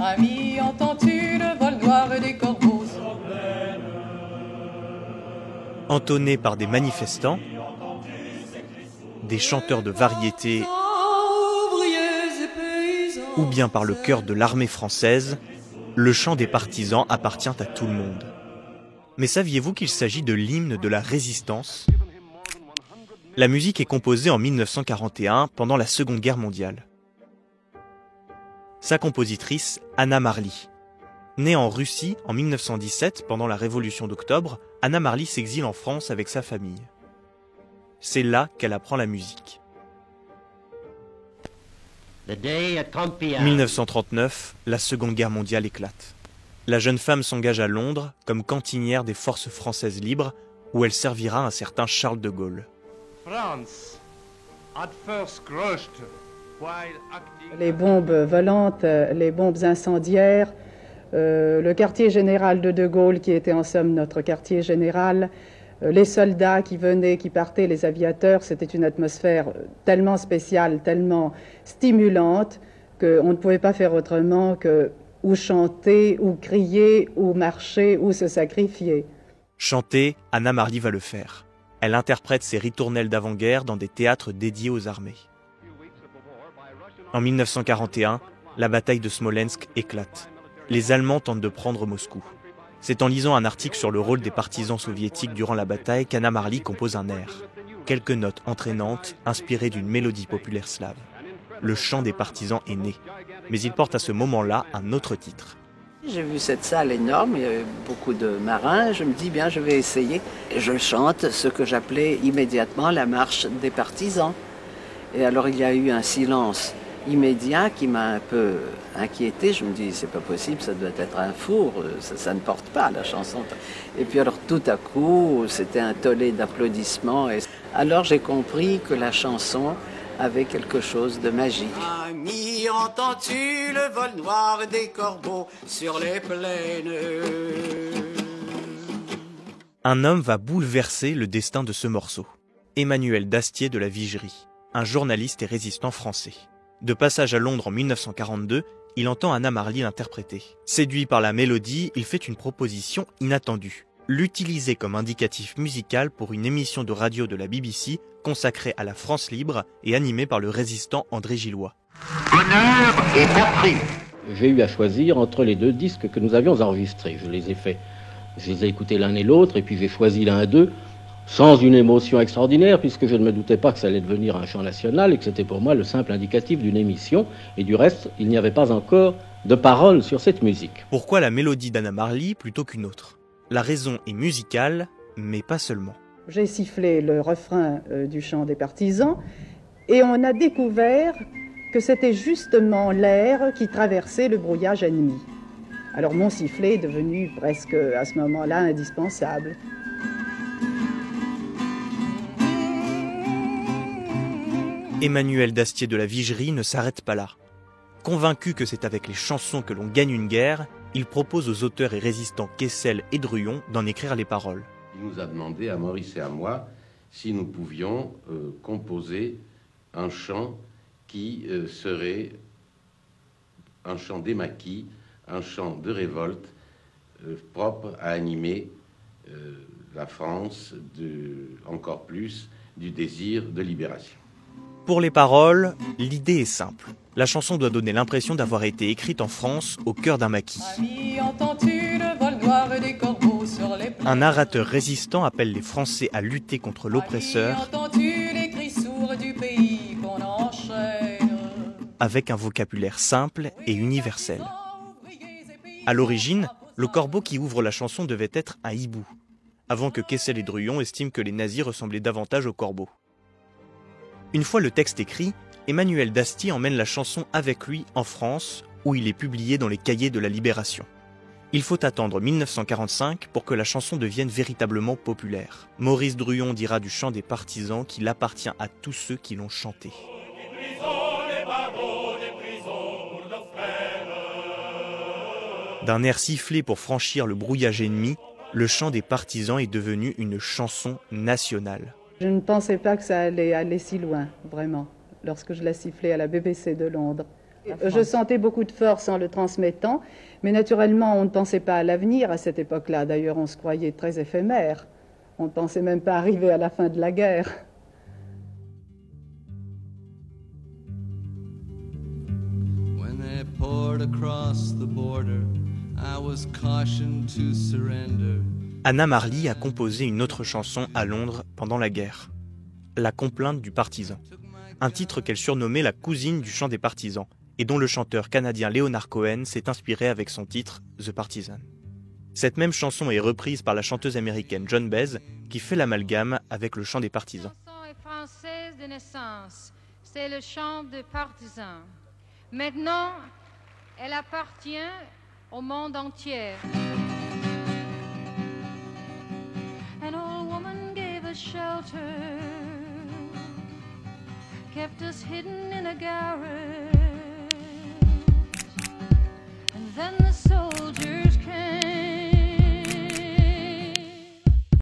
Ami, entends-tu le vol noir des corbeaux? Entonné par des manifestants, des chanteurs de variété ou bien par le chœur de l'armée française, le chant des partisans appartient à tout le monde. Mais saviez-vous qu'il s'agit de l'hymne de la résistance? La musique est composée en 1941 pendant la Seconde Guerre mondiale. Sa compositrice, Anna Marly. Née en Russie en 1917 pendant la Révolution d'Octobre, Anna Marly s'exile en France avec sa famille. C'est là qu'elle apprend la musique. 1939, la Seconde Guerre mondiale éclate. La jeune femme s'engage à Londres comme cantinière des forces françaises libres, où elle servira un certain Charles de Gaulle. Les bombes volantes, les bombes incendiaires, le quartier général de Gaulle, qui était en somme notre quartier général, les soldats qui venaient, qui partaient, les aviateurs, c'était une atmosphère tellement spéciale, tellement stimulante, qu'on ne pouvait pas faire autrement que ou chanter, ou crier, ou marcher, ou se sacrifier. Chanter, Anna Marly va le faire. Elle interprète ses ritournelles d'avant-guerre dans des théâtres dédiés aux armées. En 1941, la bataille de Smolensk éclate. Les Allemands tentent de prendre Moscou. C'est en lisant un article sur le rôle des partisans soviétiques durant la bataille qu'Anna Marly compose un air. Quelques notes entraînantes, inspirées d'une mélodie populaire slave. Le chant des partisans est né. Mais il porte à ce moment-là un autre titre. J'ai vu cette salle énorme, il y avait beaucoup de marins, je me dis bien je vais essayer. Et je chante ce que j'appelais immédiatement la marche des partisans. Et alors il y a eu un silence immédiat qui m'a un peu inquiété. Je me dis c'est pas possible, ça doit être un four, ça ne porte pas la chanson. Et puis alors tout à coup c'était un tollé d'applaudissements. Et alors j'ai compris que la chanson avait quelque chose de magique. Ami, entends-tu le vol noir des corbeaux sur les plaines? Un homme va bouleverser le destin de ce morceau. Emmanuel Dastier de la Vigerie, un journaliste et résistant français. De passage à Londres en 1942, il entend Anna Marly l'interpréter. Séduit par la mélodie, il fait une proposition inattendue. L'utiliser comme indicatif musical pour une émission de radio de la BBC consacrée à la France libre et animée par le résistant André Gillois. Honneur et patrie. J'ai eu à choisir entre les deux disques que nous avions enregistrés. Je les ai écoutés l'un et l'autre, et puis j'ai choisi l'un d'eux sans une émotion extraordinaire, puisque je ne me doutais pas que ça allait devenir un chant national et que c'était pour moi le simple indicatif d'une émission. Et du reste, il n'y avait pas encore de paroles sur cette musique. Pourquoi la mélodie d'Anna Marly plutôt qu'une autre? La raison est musicale, mais pas seulement. J'ai sifflé le refrain du chant des partisans et on a découvert que c'était justement l'air qui traversait le brouillage ennemi. Alors mon sifflet est devenu presque à ce moment-là indispensable. Emmanuel Dastier de la Vigerie ne s'arrête pas là. Convaincu que c'est avec les chansons que l'on gagne une guerre, il propose aux auteurs et résistants Kessel et Druyon d'en écrire les paroles. Il nous a demandé à Maurice et à moi si nous pouvions composer un chant qui serait un chant des maquis, un chant de révolte propre à animer la France encore plus du désir de libération. Pour les paroles, l'idée est simple. La chanson doit donner l'impression d'avoir été écrite en France au cœur d'un maquis. Un narrateur résistant appelle les Français à lutter contre l'oppresseur avec un vocabulaire simple et universel. À l'origine, le corbeau qui ouvre la chanson devait être un hibou, avant que Kessel et Druyon estiment que les nazis ressemblaient davantage aux corbeaux. Une fois le texte écrit, Emmanuel Dastier emmène la chanson avec lui en France, où il est publié dans les cahiers de la Libération. Il faut attendre 1945 pour que la chanson devienne véritablement populaire. Maurice Druyon dira du chant des partisans qu'il appartient à tous ceux qui l'ont chanté. D'un air sifflé pour franchir le brouillage ennemi, le chant des partisans est devenu une chanson nationale. Je ne pensais pas que ça allait aller si loin, vraiment, lorsque je l'ai sifflé à la BBC de Londres. Je sentais beaucoup de force en le transmettant, mais naturellement, on ne pensait pas à l'avenir à cette époque-là. D'ailleurs, on se croyait très éphémère. On ne pensait même pas arriver à la fin de la guerre. When they poured across the border, I was cautioned to surrender. Anna Marley a composé une autre chanson à Londres pendant la guerre, La complainte du partisan, un titre qu'elle surnommait la cousine du chant des partisans, et dont le chanteur canadien Leonard Cohen s'est inspiré avec son titre The Partisan. Cette même chanson est reprise par la chanteuse américaine Joan Baez, qui fait l'amalgame avec le chant des partisans. La chanson est française de naissance, c'est le chant des partisans. Maintenant, elle appartient au monde entier. An old woman gave us shelter, kept us hidden in a garret.